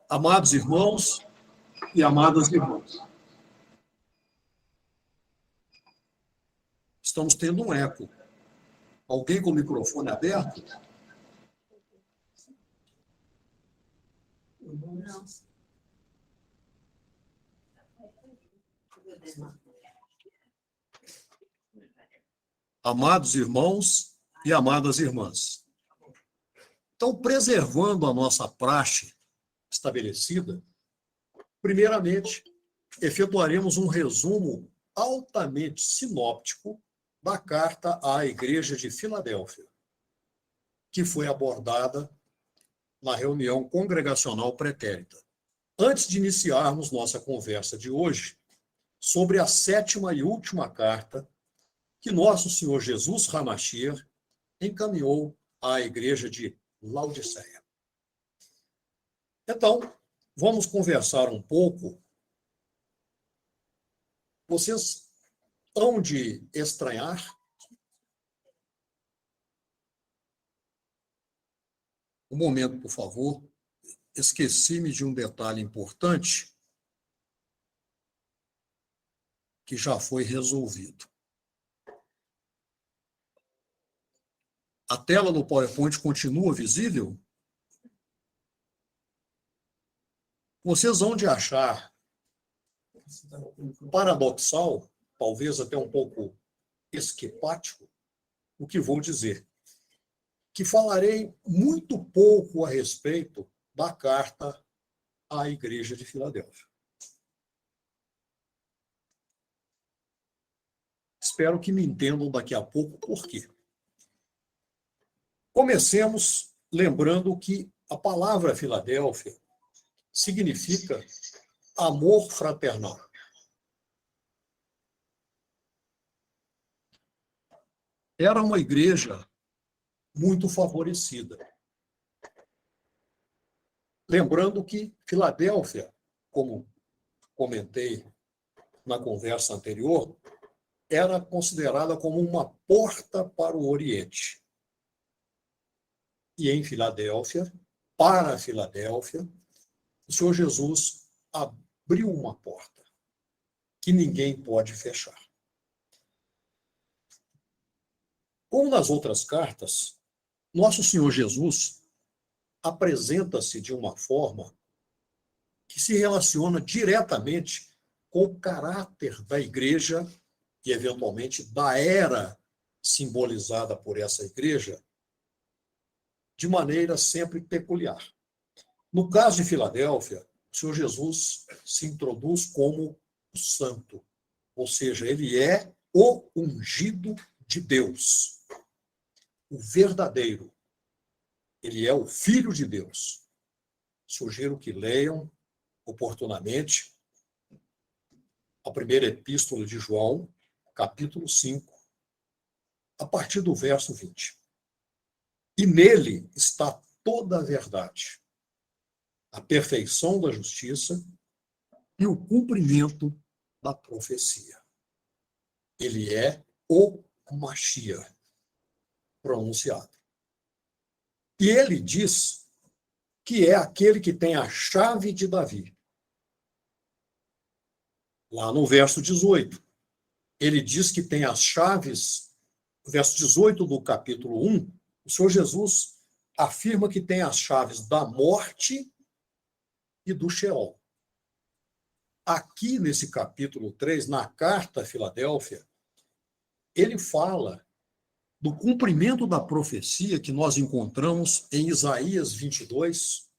Amados irmãos e amadas irmãs, estamos tendo um eco. Alguém com o microfone aberto? Não. Amados irmãos e amadas irmãs. Então, preservando a nossa praxe estabelecida, primeiramente, efetuaremos um resumo altamente sinóptico da carta à Igreja de Filadélfia, que foi abordada na reunião congregacional pretérita. Antes de iniciarmos nossa conversa de hoje sobre a sétima e última carta que nosso Senhor Jesus Hamashiach encaminhou à Igreja de Laodiceia. Então, vamos conversar um pouco. Vocês hão de estranhar um momento, por favor. Esqueci-me de um detalhe importante que já foi resolvido. A tela do PowerPoint continua visível? Vocês vão de achar paradoxal, talvez até um pouco esquipático, o que vou dizer. Que falarei muito pouco a respeito da carta à Igreja de Filadélfia. Espero que me entendam daqui a pouco por quê. Comecemos lembrando que a palavra Filadélfia significa amor fraternal. Era uma igreja muito favorecida. Lembrando que Filadélfia, como comentei na conversa anterior, era considerada como uma porta para o Oriente. E em Filadélfia, para Filadélfia, o Senhor Jesus abriu uma porta que ninguém pode fechar. Como nas outras cartas, nosso Senhor Jesus apresenta-se de uma forma que se relaciona diretamente com o caráter da igreja e, eventualmente, da era simbolizada por essa igreja, de maneira sempre peculiar. No caso de Filadélfia, o Senhor Jesus se introduz como o santo, ou seja, ele é o ungido de Deus, o verdadeiro. Ele é o Filho de Deus. Sugiro que leiam oportunamente a primeira epístola de João, capítulo 5, a partir do verso 20. E nele está toda a verdade, a perfeição da justiça e o cumprimento da profecia. Ele é o Mashiach pronunciado. E ele diz que é aquele que tem a chave de Davi. Lá no verso 18, ele diz que tem as chaves, verso 18 do capítulo 1, o Senhor Jesus afirma que tem as chaves da morte e do Sheol. Aqui nesse capítulo 3, na carta a Filadélfia, ele fala do cumprimento da profecia que nós encontramos em Isaías 22,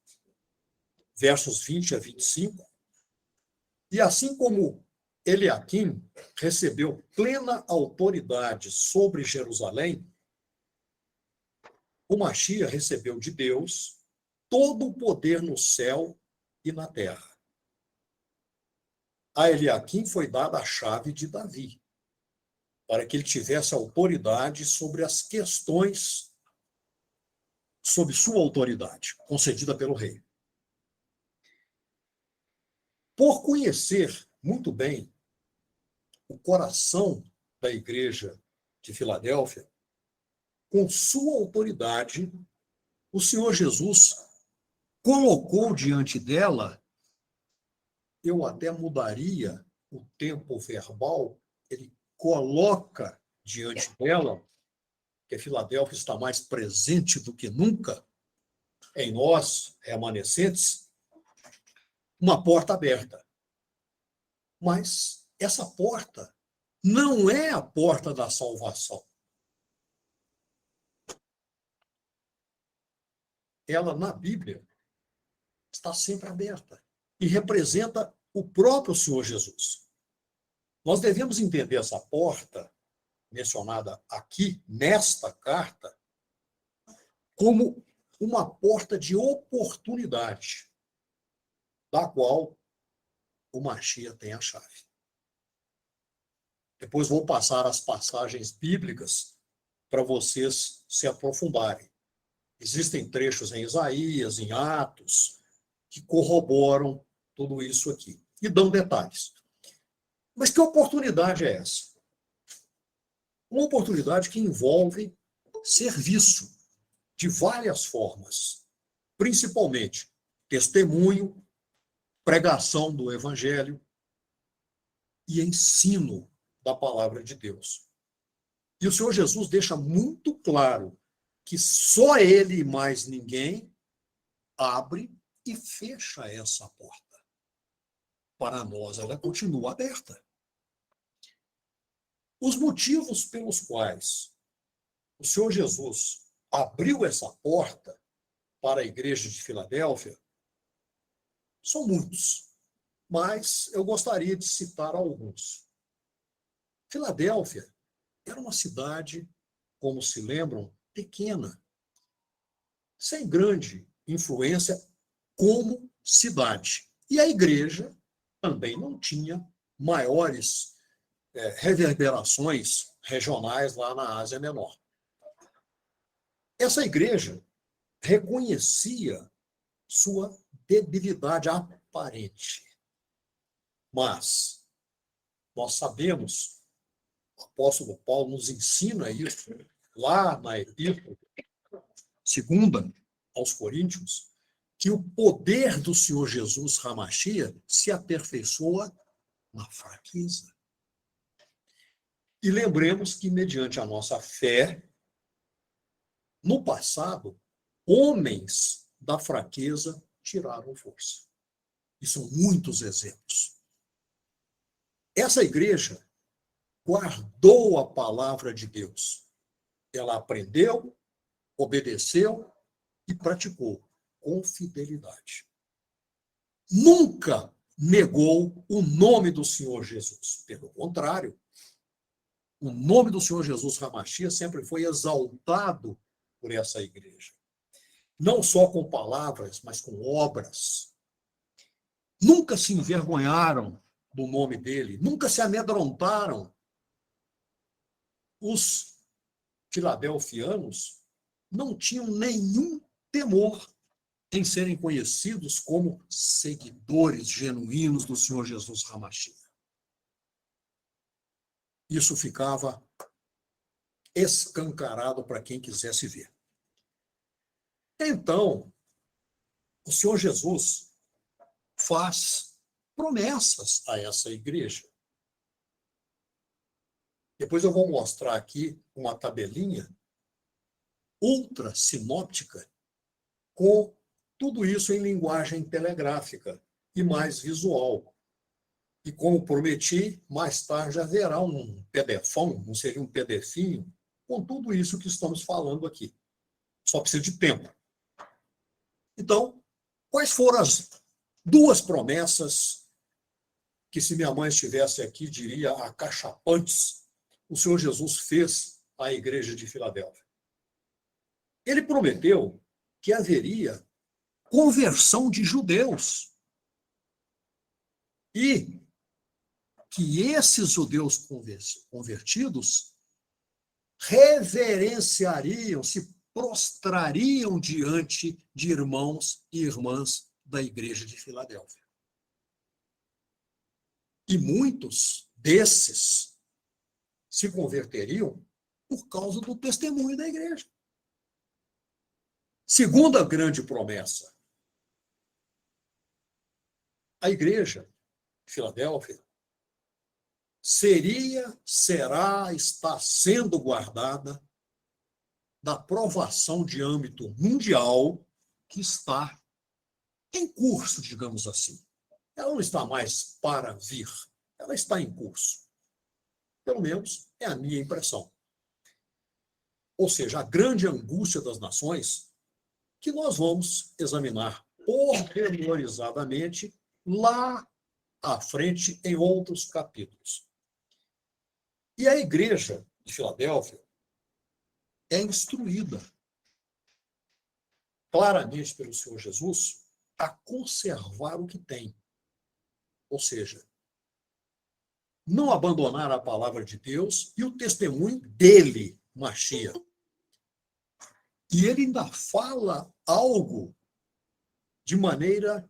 versos 20 a 25. E assim como Eliaquim recebeu plena autoridade sobre Jerusalém, o Mashiach recebeu de Deus todo o poder no céu e na terra. A Eliaquim foi dada a chave de Davi, para que ele tivesse autoridade sobre as questões sob sua autoridade, concedida pelo rei. Por conhecer muito bem o coração da igreja de colocou diante dela, eu até mudaria o tempo verbal, ele coloca diante dela, que a Filadélfia está mais presente do que nunca em nós, remanescentes, uma porta aberta. Mas essa porta não é a porta da salvação. Ela, na Bíblia, está sempre aberta e representa o próprio Senhor Jesus. Nós devemos entender essa porta, mencionada aqui, nesta carta, como uma porta de oportunidade, da qual o Mashiach tem a chave. Depois vou passar as passagens bíblicas para vocês se aprofundarem. Existem trechos em Isaías, em Atos, que corroboram tudo isso aqui e dão detalhes. Mas que oportunidade é essa? Uma oportunidade que envolve serviço de várias formas, principalmente testemunho, pregação do Evangelho e ensino da palavra de Deus. E o Senhor Jesus deixa muito claro que só Ele e mais ninguém abre e fecha essa porta. Para nós, ela continua aberta. Os motivos pelos quais o Senhor Jesus abriu essa porta para a igreja de Filadélfia são muitos, mas eu gostaria de citar alguns. Filadélfia era uma cidade, como se lembram, pequena, sem grande influência como cidade. E a igreja também não tinha maiores reverberações regionais lá na Ásia Menor. Essa igreja reconhecia sua debilidade aparente. Mas nós sabemos, o apóstolo Paulo nos ensina isso lá na Epístola segunda aos Coríntios, que o poder do Senhor Jesus Hamashia se aperfeiçoa na fraqueza. E lembremos que, mediante a nossa fé, no passado, homens da fraqueza tiraram força. E são muitos exemplos. Essa igreja guardou a palavra de Deus. Ela aprendeu, obedeceu e praticou com fidelidade. Nunca negou o nome do Senhor Jesus. Pelo contrário, o nome do Senhor Jesus Hamashia sempre foi exaltado por essa igreja. Não só com palavras, mas com obras. Nunca se envergonharam do nome dele, nunca se amedrontaram. Os filadelfianos não tinham nenhum temor em serem conhecidos como seguidores genuínos do Senhor Jesus Hamashia. Isso ficava escancarado para quem quisesse ver. Então, o Senhor Jesus faz promessas a essa igreja. Depois eu vou mostrar aqui uma tabelinha ultra sinóptica com tudo isso em linguagem telegráfica e mais visual. E como prometi, mais tarde haverá um PDFão, não seria um PDFinho, com tudo isso que estamos falando aqui. Só precisa de tempo. Então, quais foram as duas promessas que, se minha mãe estivesse aqui, diria acachapantes, o Senhor Jesus fez à igreja de Filadélfia? Ele prometeu que haveria conversão de judeus e que esses judeus convertidos reverenciariam, se prostrariam diante de irmãos e irmãs da igreja de Filadélfia. E muitos desses se converteriam por causa do testemunho da igreja. Segunda grande promessa, A igreja de Filadélfia será, está sendo guardada da provação de âmbito mundial que está em curso, digamos assim. Ela não está mais para vir, ela está em curso. Pelo menos é a minha impressão. Ou seja, a grande angústia das nações, que nós vamos examinar pormenorizadamente lá à frente em outros capítulos. E a igreja de Filadélfia é instruída claramente pelo Senhor Jesus a conservar o que tem. Ou seja, não abandonar a palavra de Deus e o testemunho dele, Mashiach. E ele ainda fala algo de maneira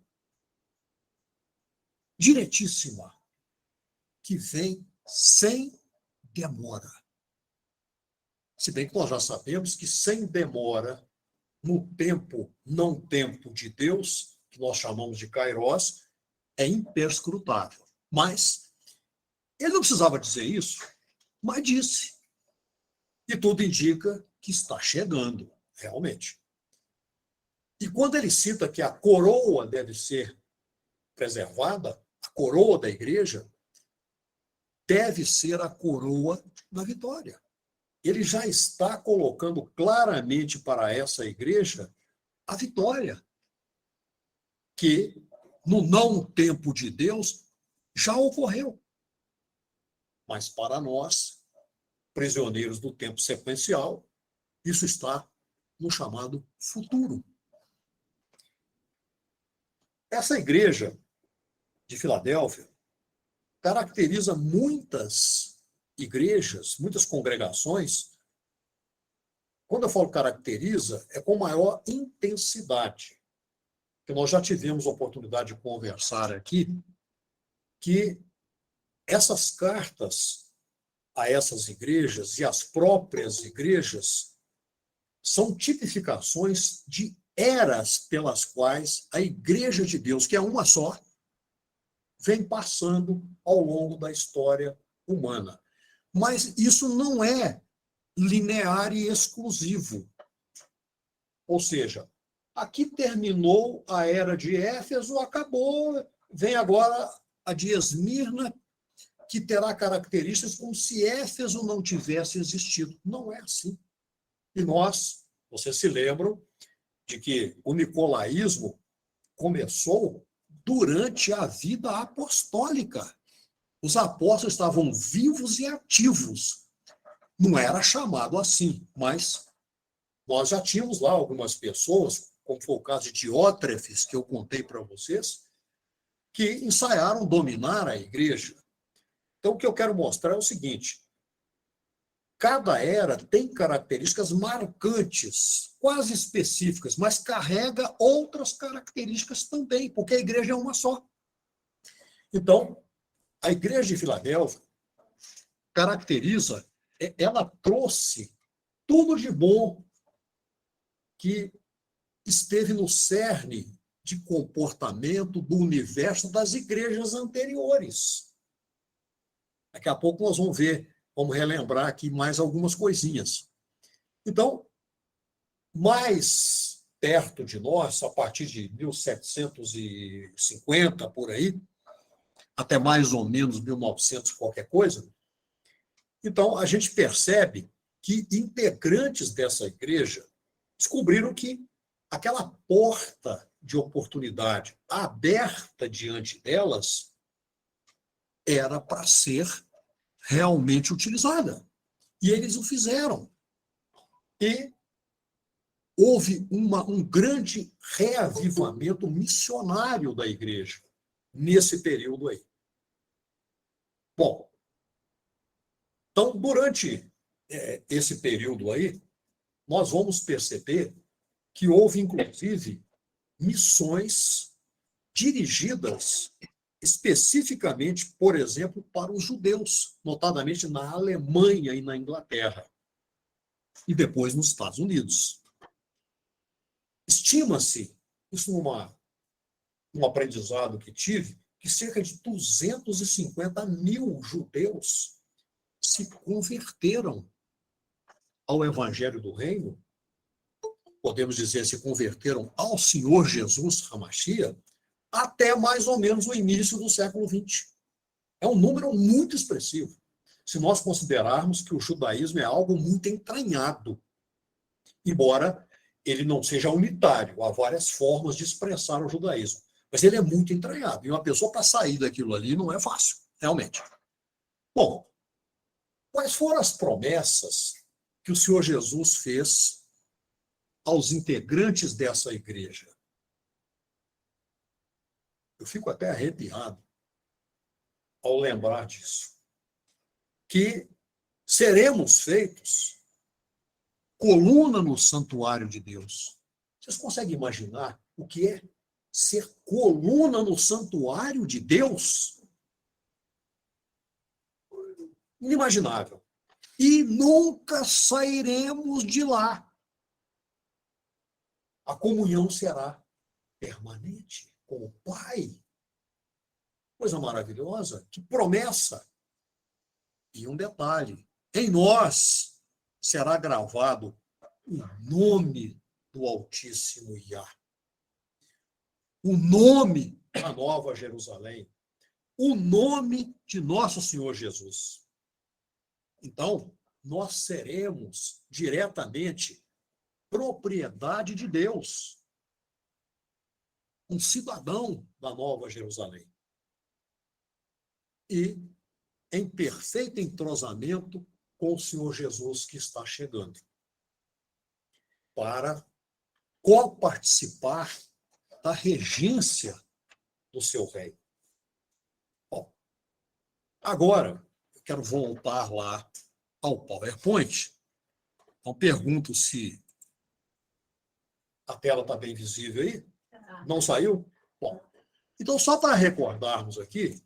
diretíssima, que vem sem demora. Se bem que nós já sabemos que sem demora, no tempo, não tempo de Deus, que nós chamamos de Kairos, é imperscrutável. Mas ele não precisava dizer isso, mas disse. E tudo indica que está chegando, realmente. E quando ele cita que a coroa deve ser preservada, a coroa da igreja deve ser a coroa da vitória. Ele já está colocando claramente para essa igreja a vitória, que no não tempo de Deus já ocorreu. Mas para nós, prisioneiros do tempo sequencial, isso está no chamado futuro. Essa igreja de Filadélfia caracteriza muitas igrejas, muitas congregações. Quando eu falo caracteriza, é com maior intensidade. Que nós já tivemos a oportunidade de conversar aqui, que essas cartas a essas igrejas e as próprias igrejas são tipificações de eras pelas quais a igreja de Deus, que é uma só, vem passando ao longo da história humana. Mas isso não é linear e exclusivo. Ou seja, aqui terminou a era de Éfeso, acabou, vem agora a de Esmirna, que terá características como se Éfeso não tivesse existido. Não é assim. E vocês se lembram de que o nicolaísmo começou durante a vida apostólica. Os apóstolos estavam vivos e ativos. Não era chamado assim, mas nós já tínhamos lá algumas pessoas, como foi o caso de Diótrefes, que eu contei para vocês, que ensaiaram dominar a igreja. Então, o que eu quero mostrar é o seguinte: cada era tem características marcantes, quase específicas, mas carrega outras características também, porque a igreja é uma só. Então, a igreja de Filadélfia caracteriza, ela trouxe tudo de bom que esteve no cerne de comportamento do universo das igrejas anteriores. Daqui a pouco nós vamos ver, vamos relembrar aqui mais algumas coisinhas. Então, mais perto de nós, a partir de 1750, por aí, até mais ou menos 1900 qualquer coisa, então a gente percebe que integrantes dessa igreja descobriram que aquela porta de oportunidade aberta diante delas era para ser realmente utilizada. E eles o fizeram. E houve um grande reavivamento missionário da igreja nesse período aí. Bom, então, durante esse período aí, nós vamos perceber que houve, inclusive, missões dirigidas especificamente, por exemplo, para os judeus, notadamente na Alemanha e na Inglaterra, e depois nos Estados Unidos. Estima-se, isso um aprendizado que tive, que cerca de 250 mil judeus se converteram ao Evangelho do Reino, podemos dizer, se converteram ao Senhor Jesus Hamashia, até mais ou menos o início do século XX. É um número muito expressivo, se nós considerarmos que o judaísmo é algo muito entranhado, embora ele não seja unitário, há várias formas de expressar o judaísmo, mas ele é muito entranhado, e uma pessoa para sair daquilo ali não é fácil, realmente. Bom, quais foram as promessas que o Senhor Jesus fez aos integrantes dessa igreja? Eu fico até arrepiado ao lembrar disso. Que seremos feitos coluna no santuário de Deus. Vocês conseguem imaginar o que é ser coluna no santuário de Deus? Inimaginável. E nunca sairemos de lá. A comunhão será permanente com o Pai. Coisa maravilhosa, que promessa. E um detalhe, em nós será gravado o nome do Altíssimo Iá. O nome da Nova Jerusalém. O nome de nosso Senhor Jesus. Então, nós seremos diretamente propriedade de Deus. Um cidadão da Nova Jerusalém. E em perfeito entrosamento com o Senhor Jesus que está chegando, para coparticipar da regência do seu reino. Bom, agora eu quero voltar lá ao PowerPoint. Então, pergunto se a tela está bem visível aí. Não saiu? Bom, então, só para recordarmos aqui,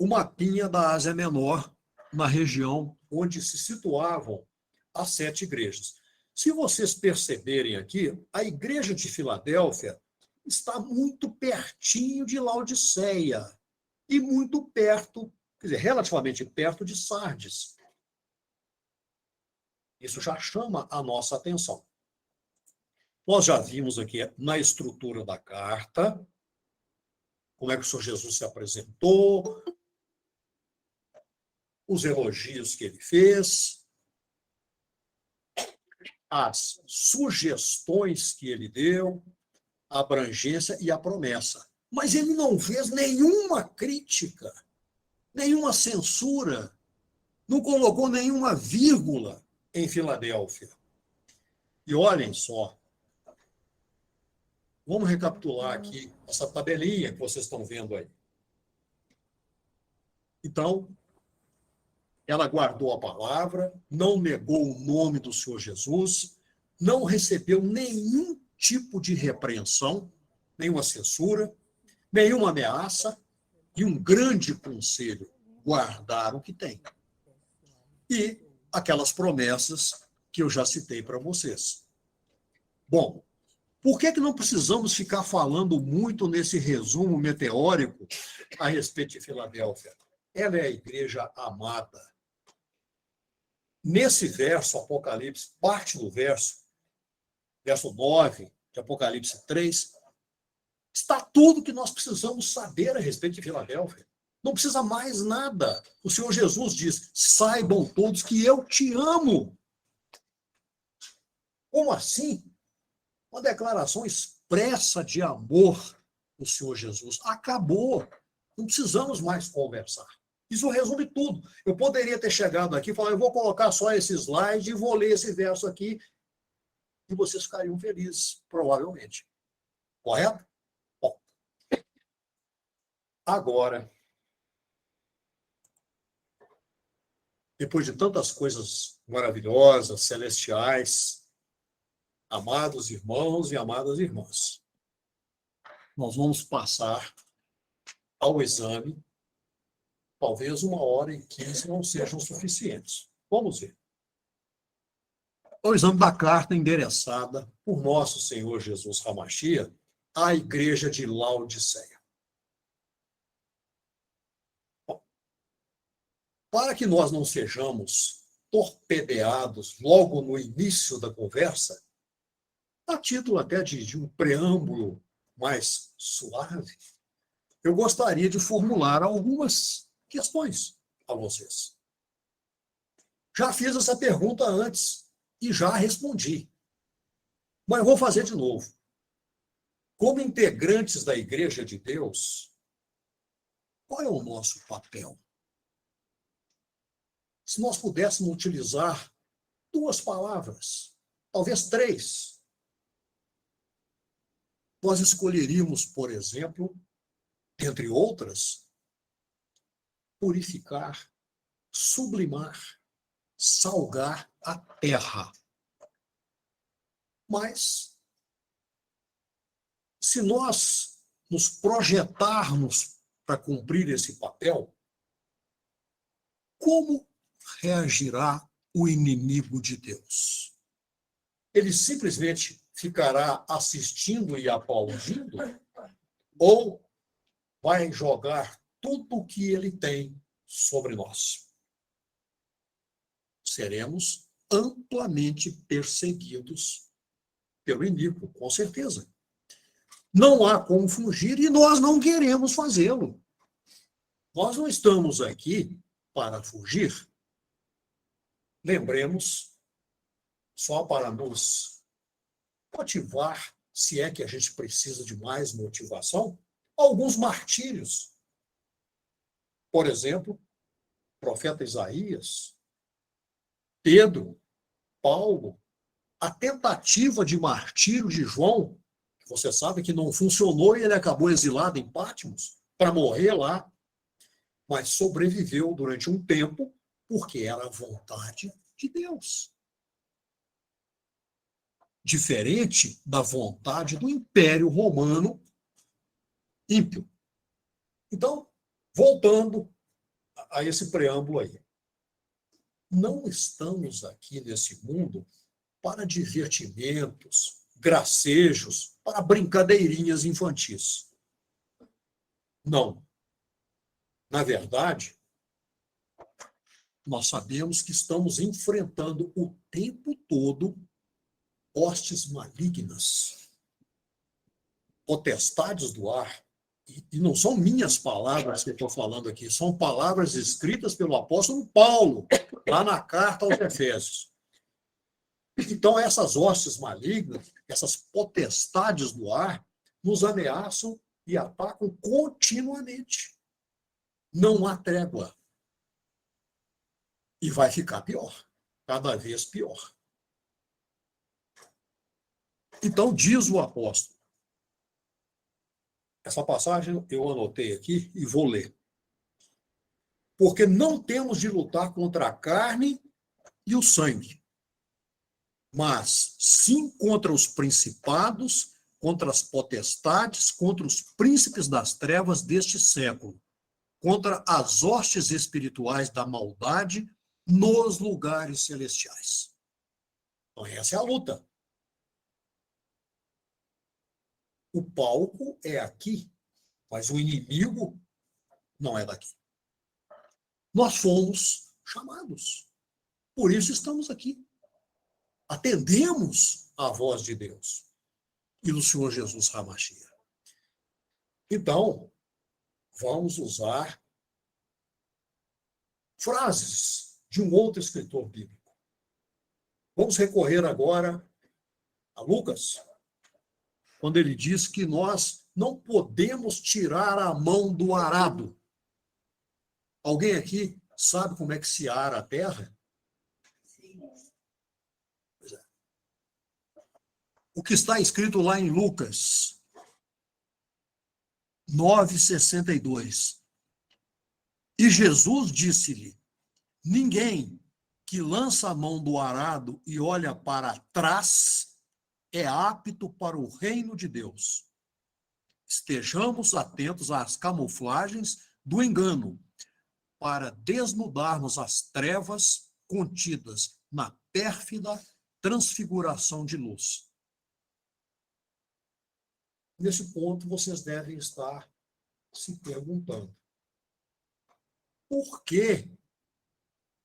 o mapinha da Ásia Menor, na região onde se situavam as 7 igrejas. Se vocês perceberem aqui, a igreja de Filadélfia está muito pertinho de Laodiceia e muito perto, quer dizer, relativamente perto de Sardes. Isso já chama a nossa atenção. Nós já vimos aqui na estrutura da carta como é que o Senhor Jesus se apresentou, os elogios que ele fez, as sugestões que ele deu, a abrangência e a promessa. Mas ele não fez nenhuma crítica, nenhuma censura, não colocou nenhuma vírgula em Filadélfia. E olhem só, vamos recapitular aqui essa tabelinha que vocês estão vendo aí. Então, ela guardou a palavra, não negou o nome do Senhor Jesus, não recebeu nenhum tipo de repreensão, nenhuma censura, nenhuma ameaça e um grande conselho: guardar o que tem. E aquelas promessas que eu já citei para vocês. Bom, por que não precisamos ficar falando muito nesse resumo meteórico a respeito de Filadélfia? Ela é a igreja amada. Nesse verso, Apocalipse, parte do verso 9 de Apocalipse 3, está tudo que nós precisamos saber a respeito de Filadélfia. Não precisa mais nada. O Senhor Jesus diz: saibam todos que eu te amo. Como assim? Uma declaração expressa de amor do Senhor Jesus. Acabou. Não precisamos mais conversar. Isso resume tudo. Eu poderia ter chegado aqui e falar: eu vou colocar só esse slide e vou ler esse verso aqui, e vocês ficariam felizes, provavelmente. Correto? Bom. Agora, depois de tantas coisas maravilhosas, celestiais, amados irmãos e amadas irmãs, nós vamos passar ao exame. Talvez 1h15 não sejam suficientes. Vamos ver. O exame da carta endereçada por nosso Senhor Jesus Hamashia à igreja de Laodiceia. Bom, para que nós não sejamos torpedeados logo no início da conversa, a título até de um preâmbulo mais suave, eu gostaria de formular algumas questões a vocês. Já fiz essa pergunta antes e já respondi, mas vou fazer de novo. Como integrantes da Igreja de Deus, qual é o nosso papel? Se nós pudéssemos utilizar 2 palavras, talvez 3, nós escolheríamos, por exemplo, entre outras, purificar, sublimar, salgar a terra. Mas, se nós nos projetarmos para cumprir esse papel, como reagirá o inimigo de Deus? Ele simplesmente ficará assistindo e aplaudindo? Ou vai jogar tudo o que ele tem sobre nós? Seremos amplamente perseguidos pelo inimigo, com certeza. Não há como fugir e nós não queremos fazê-lo. Nós não estamos aqui para fugir. Lembremos, só para nos motivar, se é que a gente precisa de mais motivação, alguns martírios. Por exemplo, o profeta Isaías, Pedro, Paulo, a tentativa de martírio de João, que você sabe que não funcionou e ele acabou exilado em Patmos para morrer lá, mas sobreviveu durante um tempo porque era a vontade de Deus. Diferente da vontade do Império Romano ímpio. Então, voltando a esse preâmbulo aí. Não estamos aqui nesse mundo para divertimentos, gracejos, para brincadeirinhas infantis. Não. Na verdade, nós sabemos que estamos enfrentando o tempo todo hostes malignas, potestades do ar. E não são minhas palavras que eu estou falando aqui, são palavras escritas pelo apóstolo Paulo, lá na carta aos Efésios. Então, essas hostes malignas, essas potestades do ar, nos ameaçam e atacam continuamente. Não há trégua. E vai ficar pior, cada vez pior. Então, diz o apóstolo. Essa passagem eu anotei aqui e vou ler. Porque não temos de lutar contra a carne e o sangue, mas sim contra os principados, contra as potestades, contra os príncipes das trevas deste século, contra as hostes espirituais da maldade nos lugares celestiais. Então, essa é a luta. O palco é aqui, mas o inimigo não é daqui. Nós fomos chamados. Por isso estamos aqui. Atendemos à voz de Deus e do Senhor Jesus Hamashia. Então, vamos usar frases de um outro escritor bíblico. Vamos recorrer agora a Lucas, quando ele diz que nós não podemos tirar a mão do arado. Alguém aqui sabe como é que se ara a terra? Sim. Pois é. O que está escrito lá em Lucas 9:62. E Jesus disse-lhe: ninguém que lança a mão do arado e olha para trás é apto para o reino de Deus. Estejamos atentos às camuflagens do engano, para desnudarmos as trevas contidas na pérfida transfiguração de luz. nesse ponto, vocês devem estar se perguntando: por que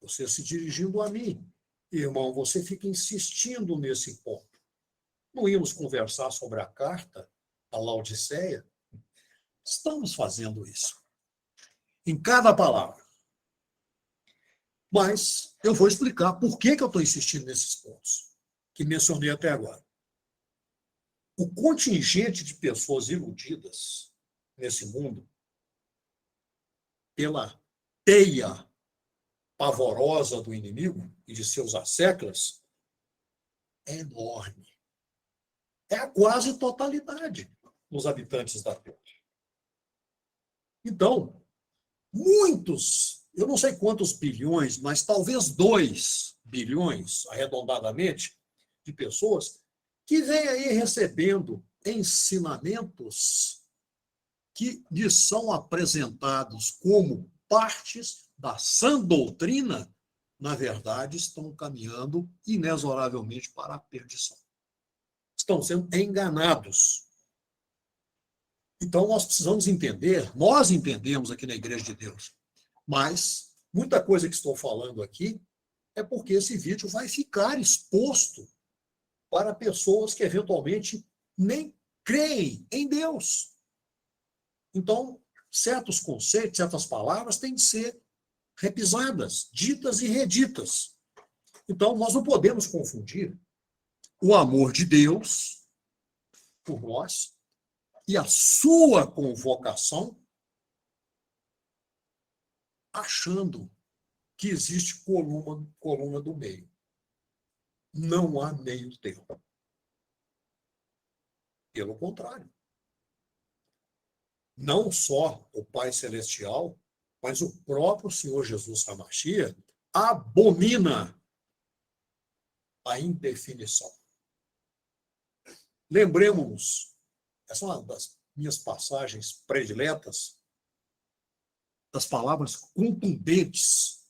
você se dirigindo a mim? Irmão, você fica insistindo nesse ponto. Não íamos conversar sobre a carta à Laodiceia? Estamos fazendo isso. Em cada palavra. Mas eu vou explicar por que eu estou insistindo nesses pontos que mencionei até agora. O contingente de pessoas iludidas nesse mundo, pela teia pavorosa do inimigo e de seus asseclas, é enorme. É a quase totalidade dos habitantes da Terra. Então, muitos, eu não sei quantos bilhões, mas talvez 2 bilhões, arredondadamente, de pessoas que vêm aí recebendo ensinamentos que lhes são apresentados como partes da sã doutrina, na verdade, estão caminhando inexoravelmente para a perdição. Estão sendo enganados. Então, nós precisamos entender, nós entendemos aqui na Igreja de Deus, mas muita coisa que estou falando aqui é porque esse vídeo vai ficar exposto para pessoas que eventualmente nem creem em Deus. Então, certos conceitos, certas palavras têm de ser repisadas, ditas e reditas. Então, nós não podemos confundir o amor de Deus por nós e a sua convocação achando que existe coluna do meio. Não há meio termo. Pelo contrário. Não só o Pai Celestial, mas o próprio Senhor Jesus Hamashia abomina a indefinição. Lembremos-nos, essa é uma das minhas passagens prediletas, das palavras contundentes,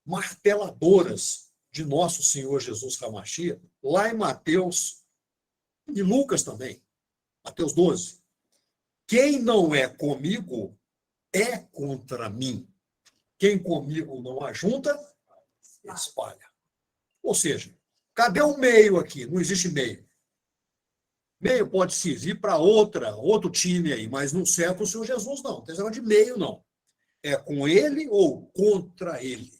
marteladoras de nosso Senhor Jesus Hamashia, lá em Mateus e Lucas também, Mateus 12. Quem não é comigo é contra mim. Quem comigo não ajunta, espalha. Ou seja, cadê o meio aqui? Não existe meio. Meio pode servir para outro time aí, mas não serve para o Senhor Jesus, não. Não tem negócio de meio, não. É com ele ou contra ele.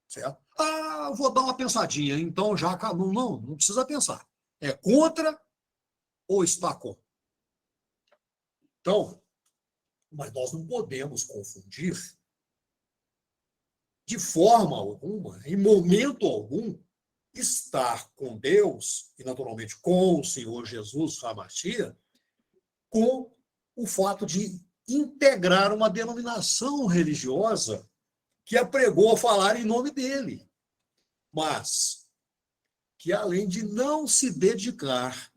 Certo? Ah, vou dar uma pensadinha, então já acabou. Não precisa pensar. É contra ou está com. Então, mas nós não podemos confundir de forma alguma, em momento algum, estar com Deus, e naturalmente com o Senhor Jesus Hamashia, com o fato de integrar uma denominação religiosa que apregou a falar em nome dele, mas que, além de não se dedicar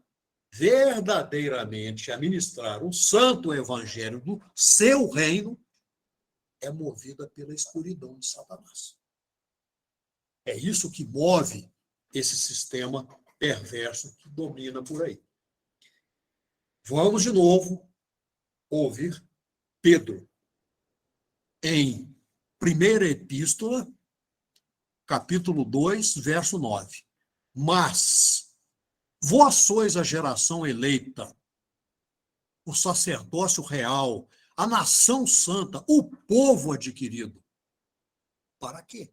verdadeiramente a ministrar o santo evangelho do seu reino, é movida pela escuridão de Satanás. É isso que move esse sistema perverso que domina por aí. Vamos de novo ouvir Pedro em 1ª Epístola, capítulo 2, verso 9. Mas vós sois a geração eleita, o sacerdócio real, a nação santa, o povo adquirido. Para quê?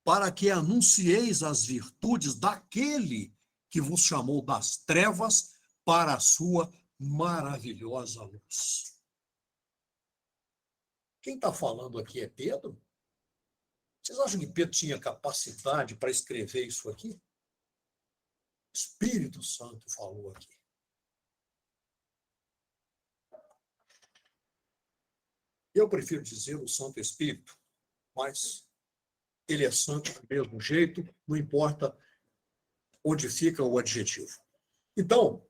Para que anuncieis as virtudes daquele que vos chamou das trevas para a sua maravilhosa luz. Quem está falando aqui é Pedro? Vocês acham que Pedro tinha capacidade para escrever isso aqui? O Espírito Santo falou aqui. Eu prefiro dizer o Santo Espírito, mas ele é santo do mesmo jeito, não importa onde fica o adjetivo. Então,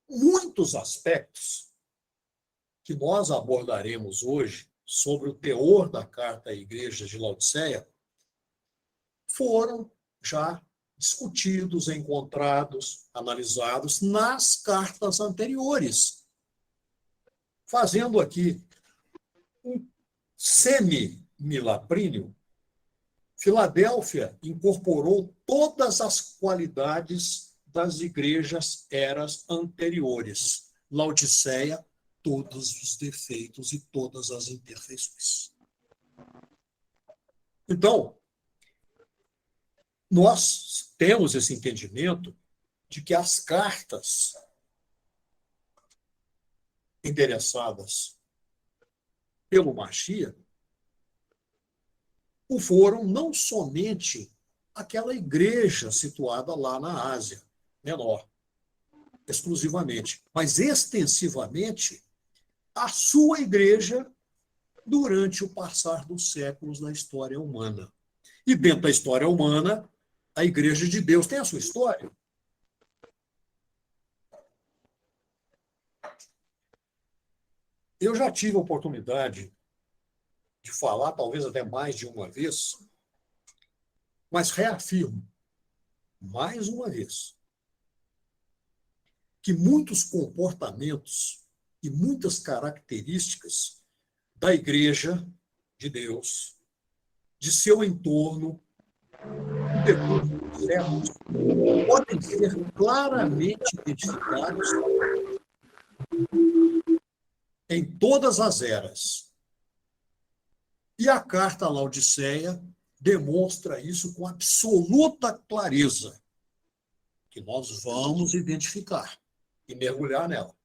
muitos aspectos que nós abordaremos hoje sobre o teor da carta à igreja de Laodiceia foram já discutidos, encontrados, analisados nas cartas anteriores. Fazendo aqui um semi-milaprínio, Filadélfia incorporou todas as qualidades das igrejas eras anteriores. Laodiceia, todos os defeitos e todas as imperfeições. Então, nós temos esse entendimento de que as cartas endereçadas pelo Mashiach o foram não somente aquela igreja situada lá na Ásia Menor, exclusivamente, mas extensivamente a sua igreja durante o passar dos séculos na história humana. E dentro da história humana, a Igreja de Deus tem a sua história. Eu já tive a oportunidade de falar, talvez até mais de uma vez, mas reafirmo, mais uma vez, que muitos comportamentos e muitas características da Igreja de Deus, de seu entorno, depois dos séculos, podem ser claramente identificados em todas as eras. E a carta à Laodiceia demonstra isso com absoluta clareza, que nós vamos identificar e mergulhar nela.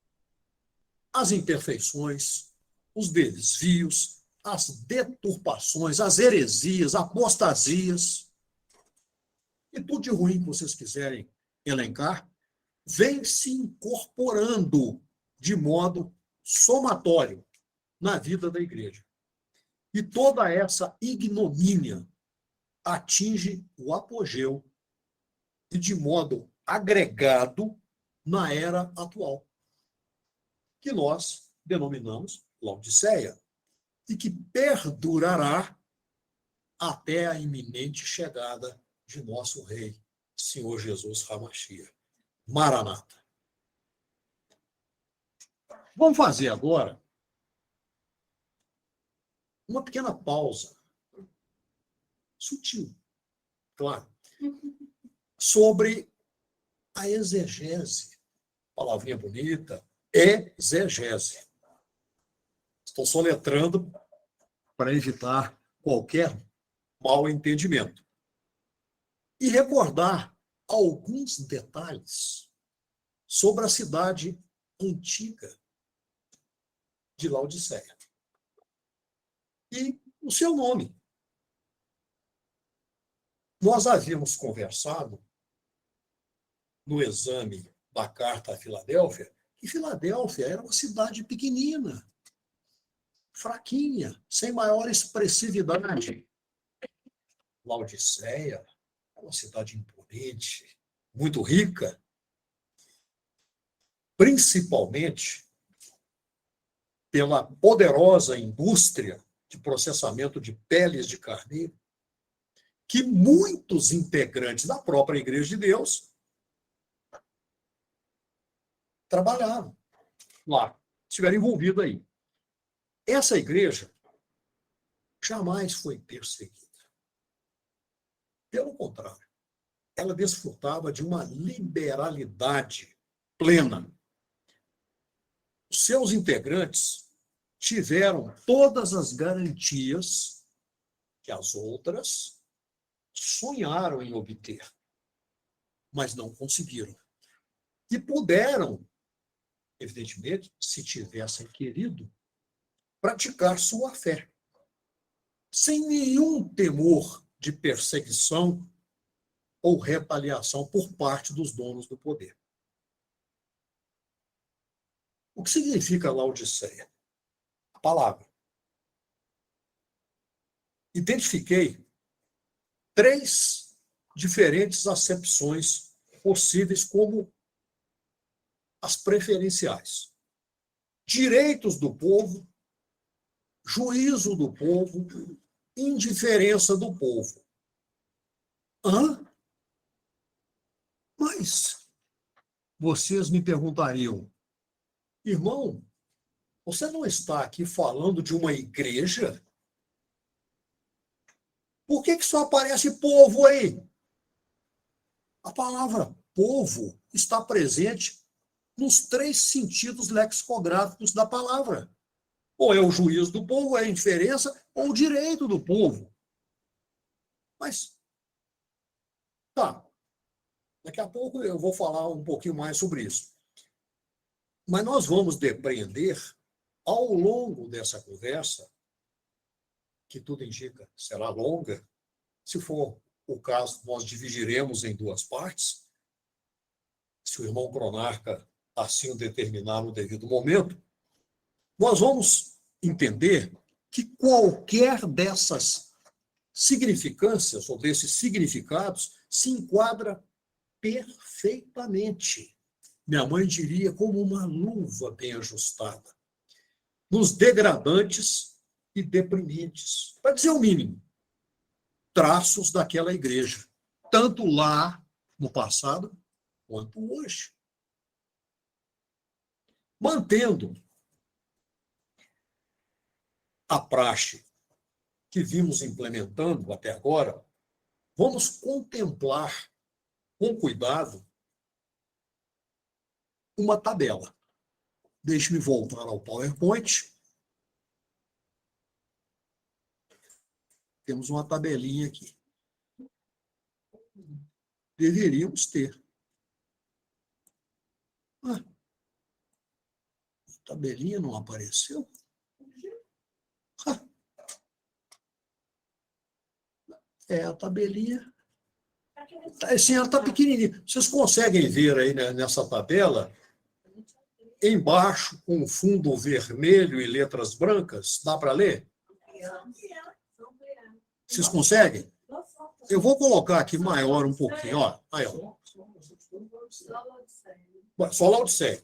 As imperfeições, os desvios, as deturpações, as heresias, apostasias, e tudo de ruim que vocês quiserem elencar, vem se incorporando de modo somatório na vida da igreja. E toda essa ignomínia atinge o apogeu e de modo agregado na era atual, que nós denominamos Laodiceia, e que perdurará até a iminente chegada de nosso Rei, Senhor Jesus HaMashiach. Maranata. Vamos fazer agora uma pequena pausa, sutil, claro, sobre a exegese. Palavrinha bonita, exegese. Estou soletrando para evitar qualquer mal entendimento. E recordar alguns detalhes sobre a cidade antiga de Laodiceia. E o seu nome. Nós havíamos conversado no exame da carta a Filadélfia, que Filadélfia era uma cidade pequenina, fraquinha, sem maior expressividade. Laodiceia é uma cidade imponente, muito rica, principalmente pela poderosa indústria de processamento de peles de carneiro, que muitos integrantes da própria Igreja de Deus trabalharam lá, estiveram envolvidos aí. Essa igreja jamais foi perseguida. Pelo contrário, ela desfrutava de uma liberalidade plena. Os seus integrantes tiveram todas as garantias que as outras sonharam em obter, mas não conseguiram. E puderam, evidentemente, se tivessem querido, praticar sua fé, sem nenhum temor de perseguição ou retaliação por parte dos donos do poder. O que significa Laodiceia? A palavra. Identifiquei 3 diferentes acepções possíveis como as preferenciais. Direitos do povo, juízo do povo, indiferença do povo. Talvez vocês me perguntariam, irmão, você não está aqui falando de uma igreja? Por que só aparece povo aí? A palavra povo está presente nos 3 sentidos lexicográficos da palavra. Ou é o juízo do povo, é a indiferença, ou o direito do povo. Mas, tá, daqui a pouco eu vou falar um pouquinho mais sobre isso. Mas nós vamos depreender, ao longo dessa conversa, que tudo indica será longa, se for o caso, nós dividiremos em 2 partes, se o irmão Cronarca assim o determinar no devido momento, nós vamos entender que qualquer dessas significâncias ou desses significados se enquadra perfeitamente. Minha mãe diria como uma luva bem ajustada, nos degradantes e deprimentes, para dizer o mínimo, traços daquela igreja, tanto lá no passado quanto hoje. Mantendo a praxe que vimos implementando até agora, vamos contemplar com cuidado uma tabela. Deixe-me voltar ao PowerPoint. Temos uma tabelinha aqui. Deveríamos ter. Ah, a tabelinha não apareceu? Ah, a tabelinha. Assim, ela está pequenininha. Vocês conseguem ver aí, né, nessa tabela, embaixo, com fundo vermelho e letras brancas? Dá para ler? Vocês conseguem? Eu vou colocar aqui maior um pouquinho. Ó. Aí, ó. Só Laodiceia.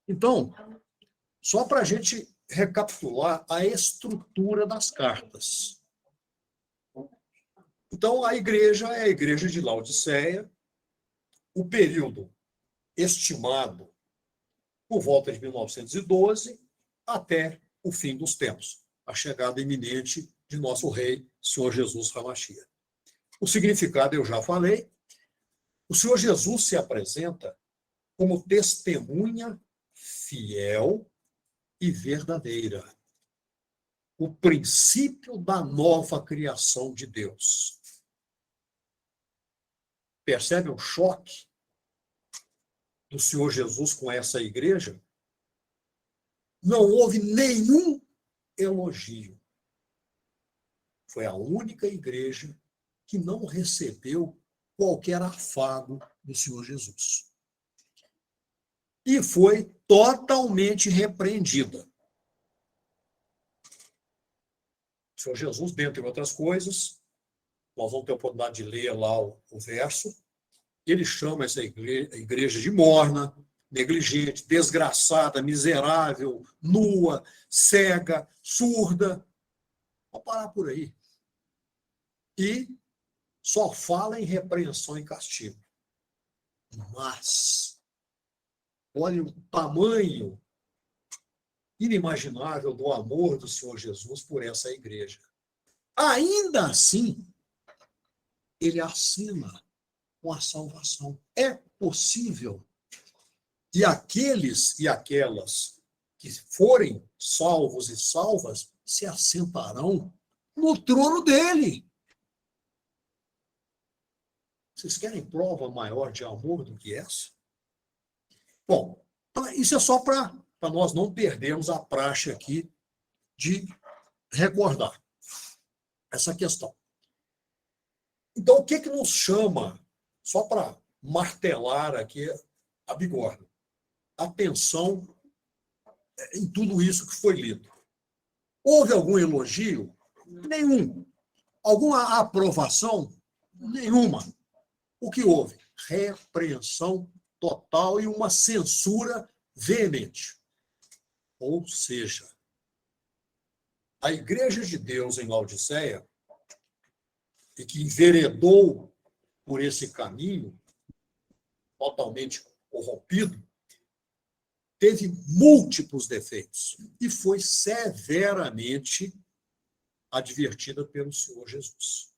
Então, só para a gente recapitular a estrutura das cartas. Então, a igreja é a igreja de Laodiceia. O período estimado por volta de 1912 até o fim dos tempos, a chegada iminente de nosso rei, Senhor Jesus Hamashia. O significado eu já falei. O Senhor Jesus se apresenta como testemunha fiel e verdadeira. O princípio da nova criação de Deus. Percebe o choque do Senhor Jesus com essa igreja? Não houve nenhum elogio. Foi a única igreja que não recebeu qualquer afago do Senhor Jesus. E foi totalmente repreendida. O Senhor Jesus, dentre outras coisas, nós vamos ter a oportunidade de ler lá o verso, ele chama essa igreja de morna, negligente, desgraçada, miserável, nua, cega, surda. Vou parar por aí. E só fala em repreensão e castigo. Mas, olha o tamanho inimaginável do amor do Senhor Jesus por essa igreja. Ainda assim, ele assina com a salvação. É possível. E aqueles e aquelas que forem salvos e salvas se assentarão no trono dele. Vocês querem prova maior de amor do que essa? Bom, isso é só para nós não perdermos a praxe aqui de recordar essa questão. Então, o que nos chama, só para martelar aqui a bigorna, atenção em tudo isso que foi lido. Houve algum elogio? Nenhum. Alguma aprovação? Nenhuma. O que houve? Repreensão total e uma censura veemente. Ou seja, a Igreja de Deus em Laodiceia, e que enveredou por esse caminho, totalmente corrompido, teve múltiplos defeitos e foi severamente advertida pelo Senhor Jesus.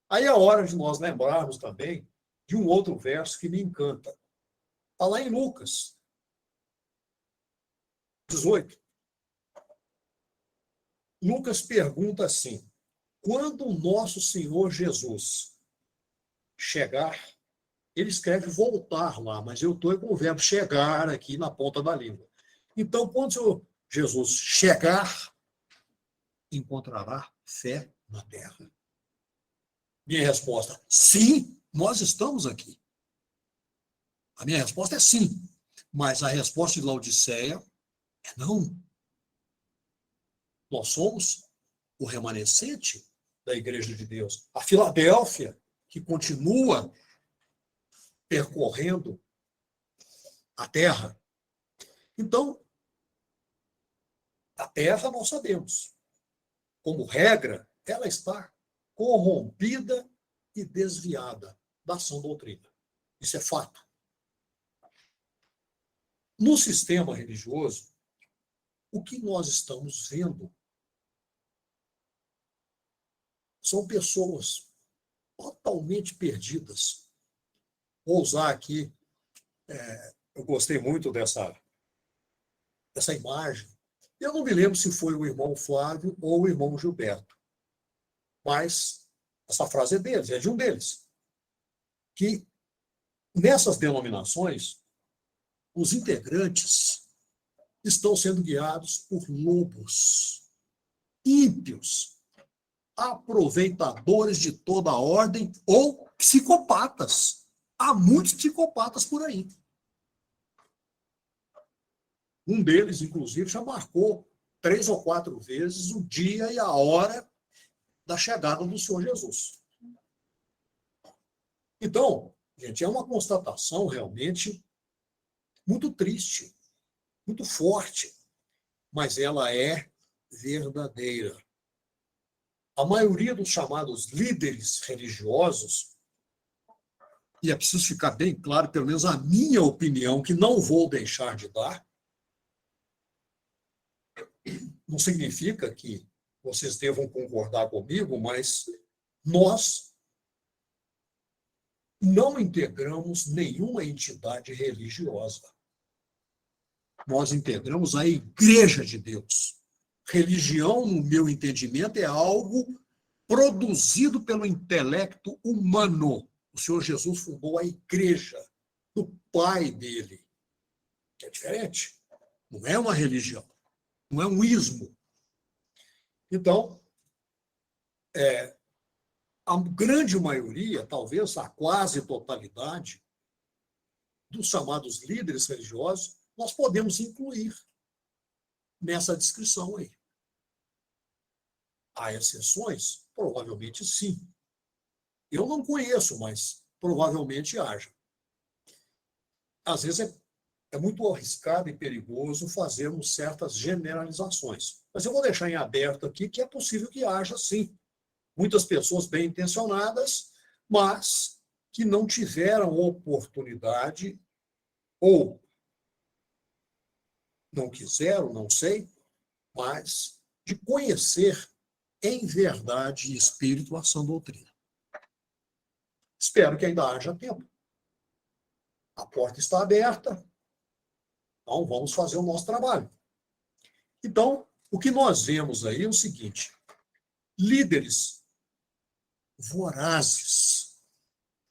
Aí é hora de nós lembrarmos também de um outro verso que me encanta. Está lá em Lucas 18. Lucas pergunta assim: quando o nosso Senhor Jesus chegar, ele escreve voltar lá, mas eu estou com o verbo chegar aqui na ponta da língua. Então, quando o Senhor Jesus chegar, encontrará fé na terra? Minha resposta: sim, nós estamos aqui. A minha resposta é sim, mas a resposta de Laodiceia é não. Nós somos o remanescente da Igreja de Deus. A Filadélfia, que continua percorrendo a terra. Então, a terra nós sabemos. Como regra, ela está corrompida e desviada da sã doutrina. Isso é fato. No sistema religioso, o que nós estamos vendo são pessoas totalmente perdidas. Vou usar aqui, eu gostei muito dessa imagem. Eu não me lembro se foi o irmão Flávio ou o irmão Gilberto, mas essa frase é deles, é de um deles, que nessas denominações, os integrantes estão sendo guiados por lobos, ímpios, aproveitadores de toda a ordem ou psicopatas. Há muitos psicopatas por aí. Um deles, inclusive, já marcou 3 ou 4 vezes o dia e a hora da chegada do Senhor Jesus. Então, gente, é uma constatação realmente muito triste, muito forte, mas ela é verdadeira. A maioria dos chamados líderes religiosos, e é preciso ficar bem claro, pelo menos a minha opinião, que não vou deixar de dar, não significa que vocês devam concordar comigo, mas nós não integramos nenhuma entidade religiosa. Nós integramos a Igreja de Deus. Religião, no meu entendimento, é algo produzido pelo intelecto humano. O Senhor Jesus fundou a Igreja do Pai dele, que é diferente. Não é uma religião, não é um ismo. Então, a grande maioria, talvez a quase totalidade, dos chamados líderes religiosos, nós podemos incluir nessa descrição aí. Há exceções? Provavelmente sim. Eu não conheço, mas provavelmente haja. Às vezes é muito arriscado e perigoso fazermos certas generalizações. Mas eu vou deixar em aberto aqui que é possível que haja, sim, muitas pessoas bem intencionadas, mas que não tiveram oportunidade ou não quiseram, não sei, mas de conhecer em verdade e espírito a sã doutrina. Espero que ainda haja tempo. A porta está aberta, então vamos fazer o nosso trabalho. Então, o que nós vemos aí é o seguinte: líderes vorazes,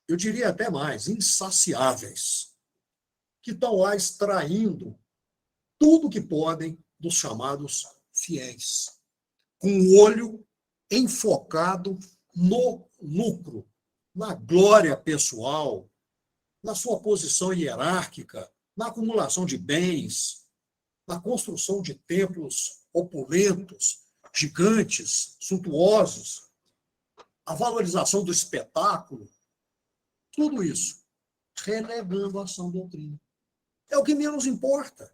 eu diria até mais, insaciáveis, que estão lá extraindo tudo que podem dos chamados fiéis, com o olho enfocado no lucro, na glória pessoal, na sua posição hierárquica, na acumulação de bens, na construção de templos opulentos, gigantes, suntuosos, a valorização do espetáculo, tudo isso, relegando a sã doutrina. É o que menos importa.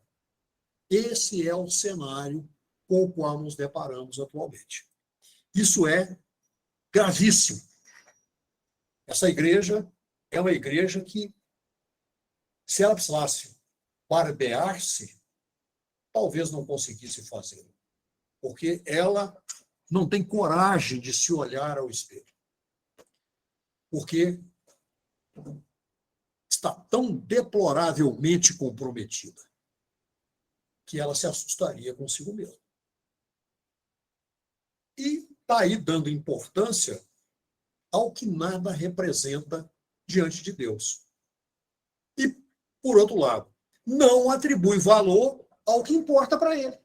Esse é o cenário com o qual nos deparamos atualmente. Isso é gravíssimo. Essa igreja é uma igreja que Se ela precisasse barbear-se, talvez não conseguisse fazê-lo, porque ela não tem coragem de se olhar ao espelho, porque está tão deploravelmente comprometida que ela se assustaria consigo mesma. E está aí dando importância ao que nada representa diante de Deus. E, por outro lado, não atribui valor ao que importa para ele.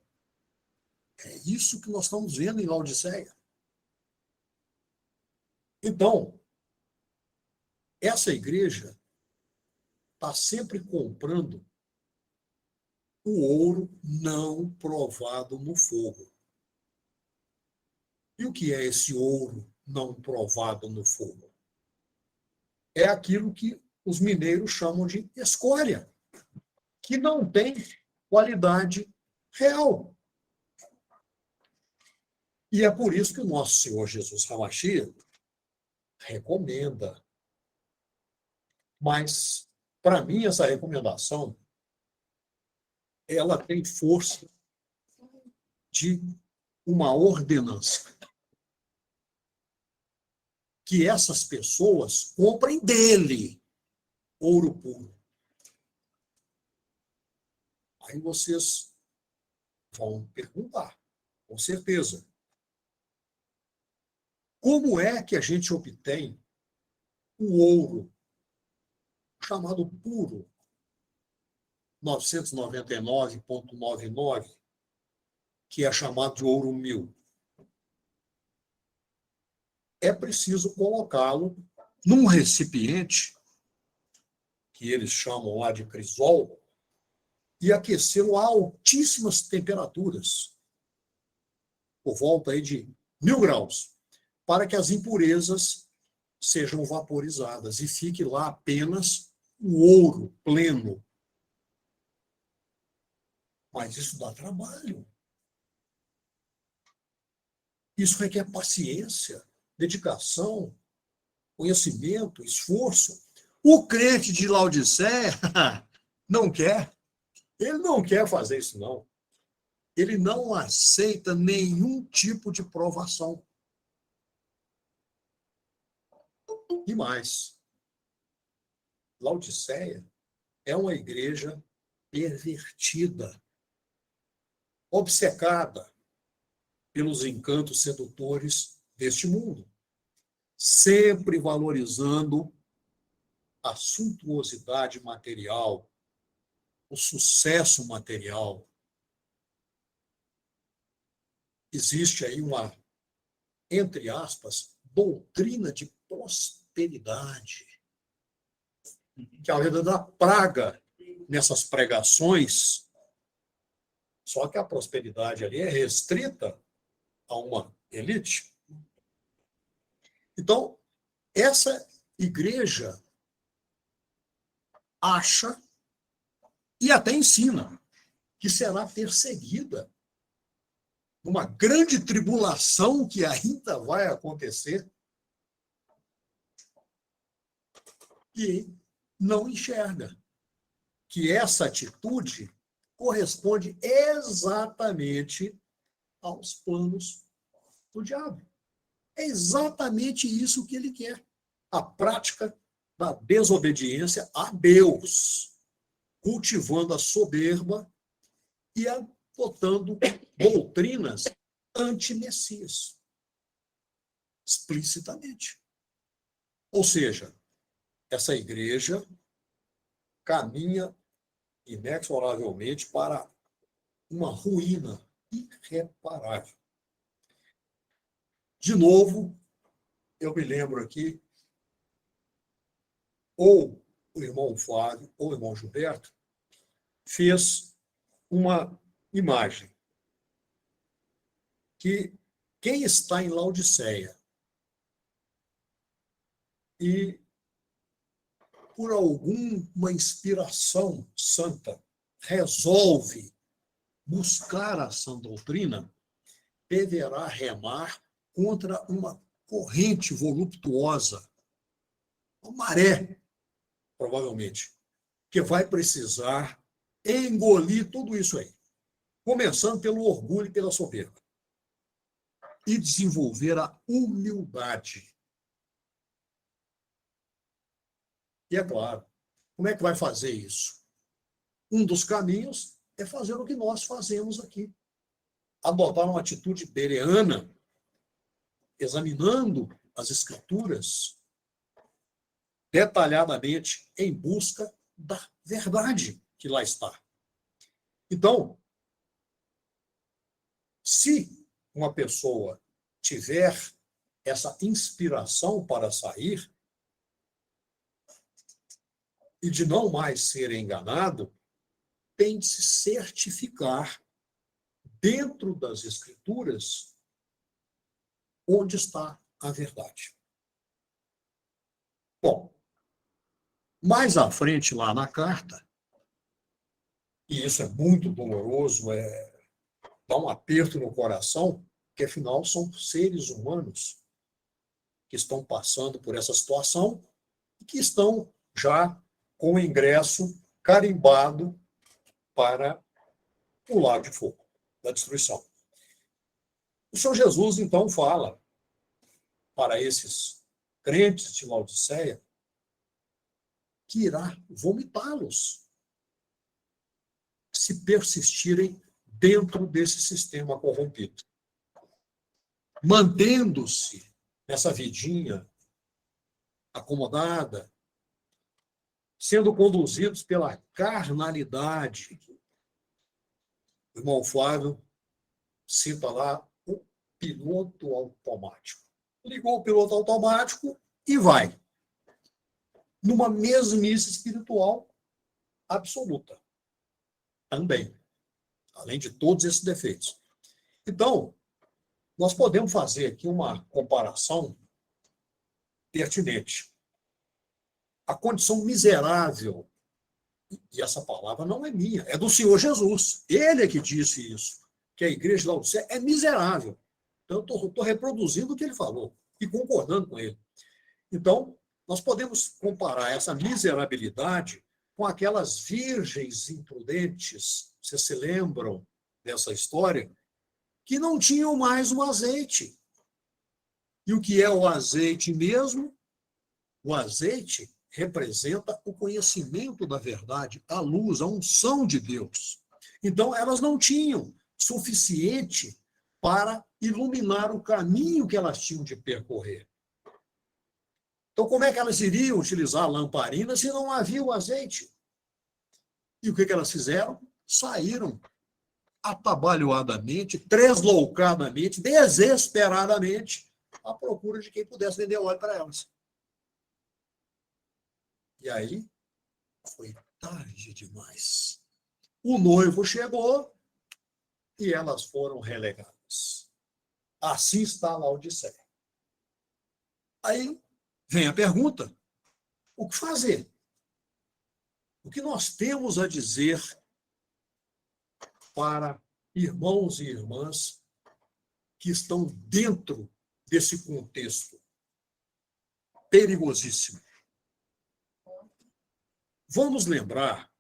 É isso que nós estamos vendo em Laodiceia. Então, essa igreja está sempre comprando o ouro não provado no fogo. E o que é esse ouro não provado no fogo? É aquilo que os mineiros chamam de escória, que não tem qualidade real. E é por isso que o nosso Senhor Jesus Hamashia recomenda. Mas, para mim, essa recomendação ela tem força de uma ordenança. Que essas pessoas comprem dele ouro puro. Aí vocês vão perguntar, com certeza. Como é que a gente obtém o ouro chamado puro, 999,99, que é chamado de ouro 1000? É preciso colocá-lo num recipiente, que eles chamam lá de crisol, e aquecê-lo a altíssimas temperaturas, por volta aí de 1000 graus, para que as impurezas sejam vaporizadas e fique lá apenas o ouro pleno. Mas isso dá trabalho. Isso requer paciência, dedicação, conhecimento, esforço. O crente de Laodiceia não quer. Ele não quer fazer isso, não. Ele não aceita nenhum tipo de provação. E mais, Laodiceia é uma igreja pervertida, obcecada pelos encantos sedutores deste mundo, sempre valorizando a suntuosidade material, o sucesso material. Existe aí uma, entre aspas, doutrina de prosperidade, que ao redor da praga nessas pregações, só que a prosperidade ali é restrita a uma elite. Então, essa igreja acha e até ensina que será perseguida numa grande tribulação que ainda vai acontecer, e não enxerga que essa atitude corresponde exatamente aos planos do diabo. É exatamente isso que ele quer. A prática da desobediência a Deus, cultivando a soberba e adotando doutrinas anti-messias, explicitamente. Ou seja, essa igreja caminha inexoravelmente para uma ruína irreparável. De novo, eu me lembro aqui, ou o irmão Flávio, ou o irmão Gilberto, fez uma imagem que quem está em Laodiceia e, por alguma inspiração santa, resolve buscar a sã doutrina, deverá remar contra uma corrente voluptuosa, uma maré, provavelmente, que vai precisar engolir tudo isso aí, começando pelo orgulho e pela soberba, e desenvolver a humildade. E é claro, como é que vai fazer isso? Um dos caminhos é fazer o que nós fazemos aqui. Adotar uma atitude bereana, examinando as Escrituras detalhadamente em busca da verdade que lá está. Então, se uma pessoa tiver essa inspiração para sair e de não mais ser enganado, tem de se certificar dentro das Escrituras onde está a verdade. Bom, mais à frente lá na carta, e isso é muito doloroso, dá um aperto no coração, que afinal são seres humanos que estão passando por essa situação e que estão já com o ingresso carimbado para o lago de fogo, da destruição. O Senhor Jesus, então, fala para esses crentes de Laodiceia que irá vomitá-los se persistirem dentro desse sistema corrompido. Mantendo-se nessa vidinha acomodada, sendo conduzidos pela carnalidade. O irmão Flávio cita lá o piloto automático. Ligou o piloto automático e vai. Numa mesmice espiritual absoluta. Também. Além de todos esses defeitos. Então, nós podemos fazer aqui uma comparação pertinente. A condição miserável, e essa palavra não é minha, é do Senhor Jesus. Ele é que disse isso, que a igreja de Laodiceia é miserável. Então, eu estou reproduzindo o que ele falou e concordando com ele. Então, nós podemos comparar essa miserabilidade com aquelas virgens imprudentes, vocês se lembram dessa história, que não tinham mais o azeite. E o que é o azeite mesmo? O azeite representa o conhecimento da verdade, a luz, a unção de Deus. Então, elas não tinham suficiente para iluminar o caminho que elas tinham de percorrer. Então, como é que elas iriam utilizar a lamparina se não havia o azeite? E o que elas fizeram? Saíram atabalhoadamente, tresloucadamente, desesperadamente, à procura de quem pudesse vender óleo para elas. E aí, foi tarde demais. O noivo chegou e elas foram relegadas. Assim está a Laodiceia. Aí vem a pergunta: o que fazer? O que nós temos a dizer para irmãos e irmãs que estão dentro desse contexto perigosíssimo? Vamos lembrar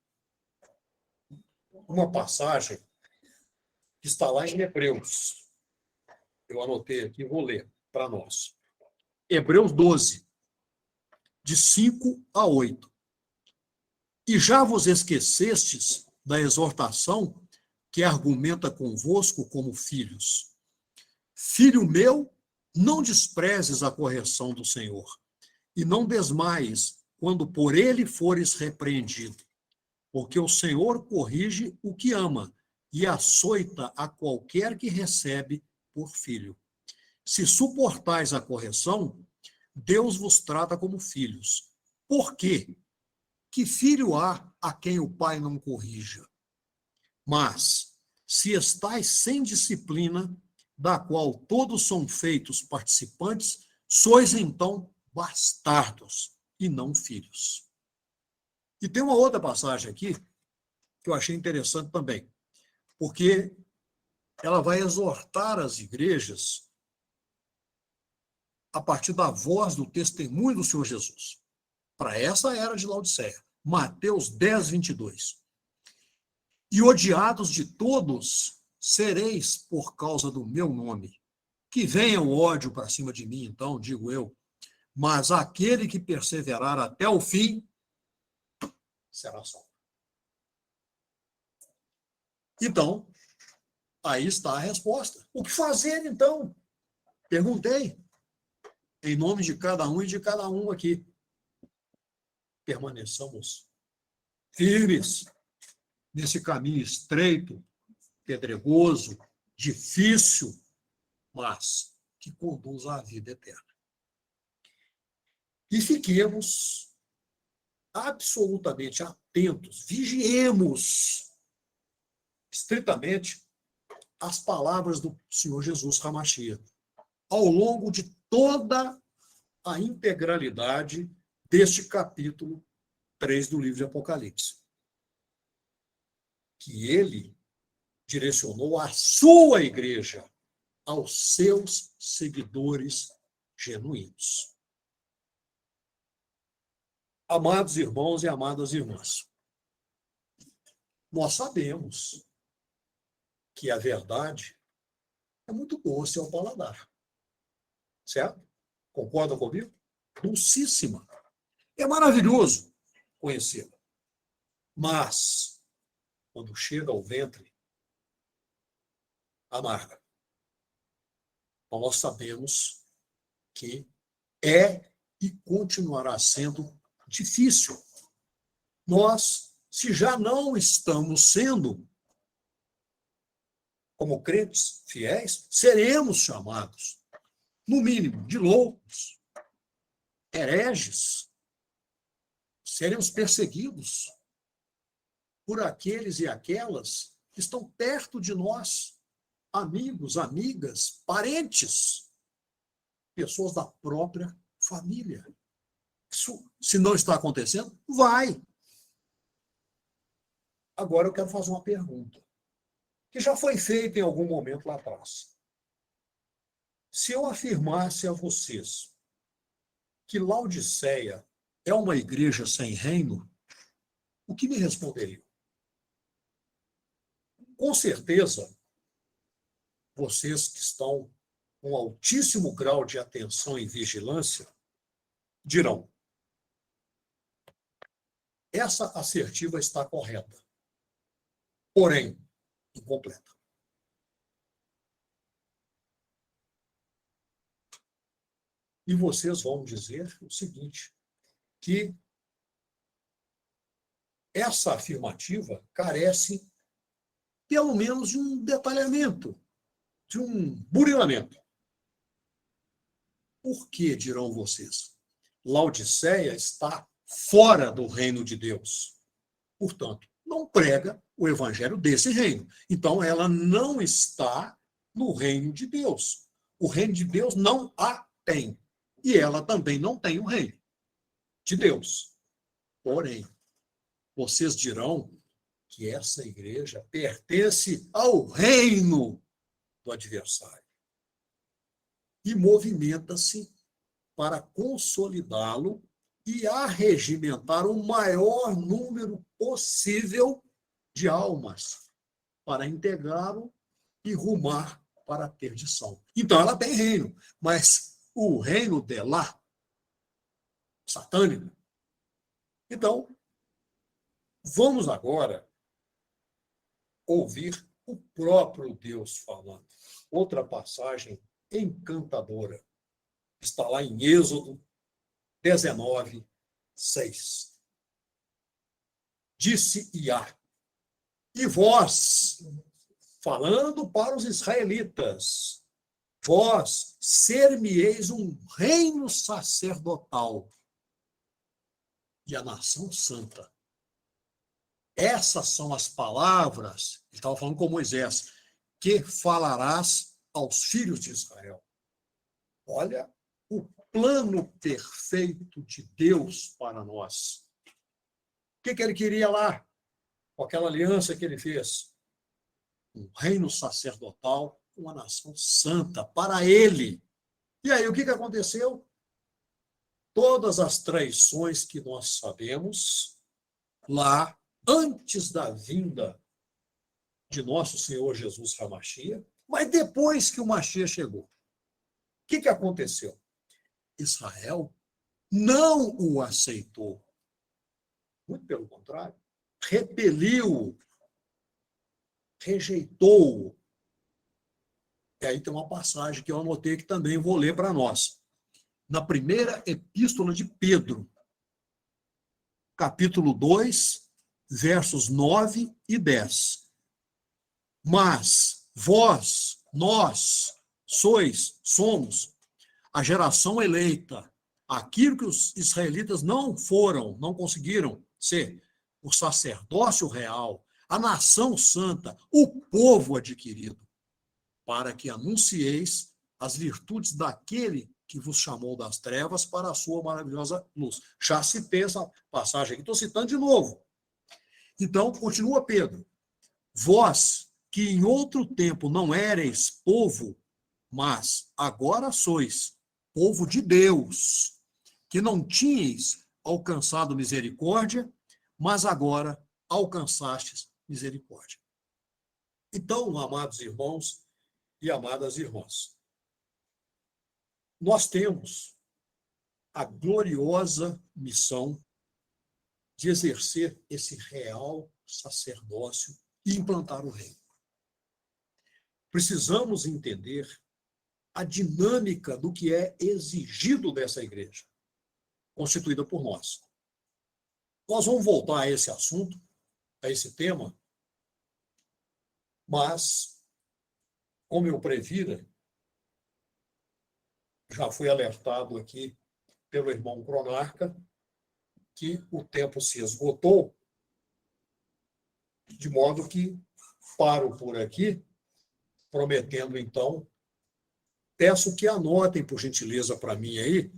uma passagem que está lá em Hebreus. Eu anotei aqui, vou ler para nós. Hebreus 12, de 5 a 8. E já vos esquecestes da exortação que argumenta convosco como filhos. Filho meu, não desprezes a correção do Senhor, e não desmaies quando por ele fores repreendido, porque o Senhor corrige o que ama e açoita a qualquer que recebe por filho. Se suportais a correção, Deus vos trata como filhos. Por quê? Que filho há a quem o pai não corrija? Mas, se estais sem disciplina, da qual todos são feitos participantes, sois então bastardos e não filhos. E tem uma outra passagem aqui que eu achei interessante também, porque ela vai exortar as igrejas a partir da voz do testemunho do Senhor Jesus, para essa era de Laodiceia. Mateus 10, 22. E odiados de todos sereis por causa do meu nome. Que venha o ódio para cima de mim, então, digo eu, mas aquele que perseverar até o fim será salvo. Então, aí está a resposta. O que fazer, então? Perguntei, em nome de cada um e de cada um aqui. Permaneçamos firmes nesse caminho estreito, pedregoso, difícil, mas que conduz à vida eterna. E fiquemos absolutamente atentos, vigiemos estritamente as palavras do Senhor Jesus Hamashia, ao longo de toda a integralidade deste capítulo 3 do livro de Apocalipse. Que ele direcionou à sua igreja, aos seus seguidores genuínos. Amados irmãos e amadas irmãs, nós sabemos que a verdade é muito doce ao paladar. Certo? Concordam comigo? Dulcíssima. É maravilhoso conhecê-la. Mas, quando chega ao ventre, amarga. Então, nós sabemos que é e continuará sendo difícil. Nós, se já não estamos sendo, como crentes fiéis, seremos chamados, no mínimo, de loucos, hereges. Seremos perseguidos por aqueles e aquelas que estão perto de nós, amigos, amigas, parentes, pessoas da própria família. Isso, se não está acontecendo, vai. Agora eu quero fazer uma pergunta, que já foi feita em algum momento lá atrás. Se eu afirmasse a vocês que Laodiceia é uma igreja sem reino, o que me responderiam? Com certeza, vocês que estão com altíssimo grau de atenção e vigilância dirão: essa assertiva está correta, porém incompleta. E vocês vão dizer o seguinte, que essa afirmativa carece pelo menos de um detalhamento, de um burilamento. Por que, dirão vocês? Laodiceia está fora do reino de Deus. Portanto, não prega o evangelho desse reino. Então, ela não está no reino de Deus. O reino de Deus não a tem. E ela também não tem o reino de Deus. Porém, vocês dirão que essa igreja pertence ao reino do adversário e movimenta-se para consolidá-lo e arregimentar o maior número possível de almas para integrá-lo e rumar para a perdição. Então, ela tem reino, mas o reino dela, satânico. Então, vamos agora ouvir o próprio Deus falando. Outra passagem encantadora está lá em Êxodo 19, 6. Disse Iá: e vós, falando para os israelitas, vós ser-me-eis um reino sacerdotal e a nação santa. Essas são as palavras, ele estava falando com Moisés, que falarás aos filhos de Israel. Olha o plano perfeito de Deus para nós. O que ele queria lá, com aquela aliança que ele fez? Um reino sacerdotal, uma nação santa para ele. E aí, o que aconteceu? Todas as traições que nós sabemos lá antes da vinda de nosso Senhor Jesus Hamashia, mas depois que o Mashiach chegou. O que aconteceu? Israel não o aceitou. Muito pelo contrário. Repeliu, rejeitou. E aí tem uma passagem que eu anotei que também vou ler para nós. Na primeira epístola de Pedro, capítulo 2, versos 9 e 10. Mas vós, nós, somos a geração eleita, aquilo que os israelitas não foram, não conseguiram ser, o sacerdócio real, a nação santa, o povo adquirido, para que anuncieis as virtudes daquele que vos chamou das trevas para a sua maravilhosa luz. Já citei essa passagem aqui, estou citando de novo. Então, continua Pedro. Vós, que em outro tempo não éreis povo, mas agora sois povo de Deus, que não tinhais alcançado misericórdia, mas agora alcançastes misericórdia. Então, amados irmãos e amadas irmãs, nós temos a gloriosa missão de exercer esse real sacerdócio e implantar o reino. Precisamos entender a dinâmica do que é exigido dessa igreja, constituída por nós. Nós vamos voltar a esse assunto, a esse tema, mas, como eu previra, já fui alertado aqui pelo irmão Cronarca que o tempo se esgotou, de modo que paro por aqui, prometendo, então, peço que anotem, por gentileza, para mim aí,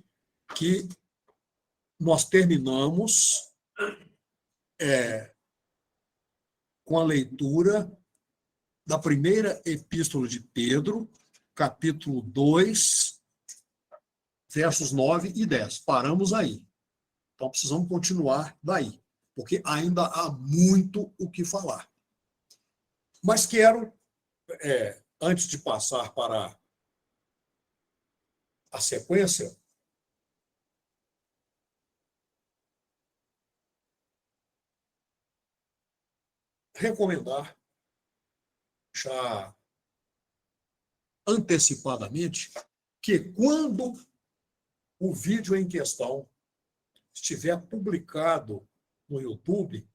que nós terminamos com a leitura da primeira epístola de Pedro, capítulo 2, versos 9 e 10. Paramos aí. Então, precisamos continuar daí, porque ainda há muito o que falar. Mas quero, antes de passar para a sequência, recomendar, já antecipadamente, que quando o vídeo em questão estiver publicado no YouTube,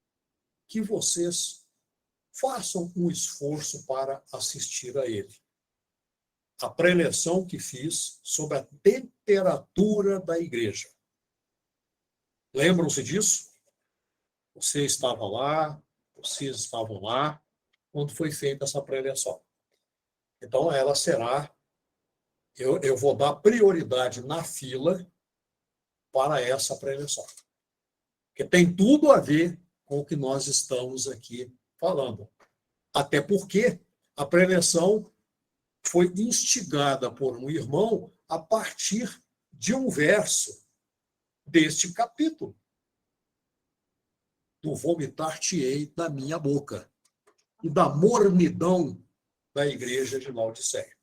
que vocês façam um esforço para assistir a ele. A preleção que fiz sobre a temperatura da igreja. Lembram-se disso? Você estava lá, vocês estavam lá, quando foi feita essa preleção. Então, ela será, eu vou dar prioridade na fila para essa preleção. Porque tem tudo a ver com o que nós estamos aqui falando. Até porque a preleção foi instigada por um irmão a partir de um verso deste capítulo. Do vomitar-te-ei da minha boca e da mornidão da igreja de Laodiceia.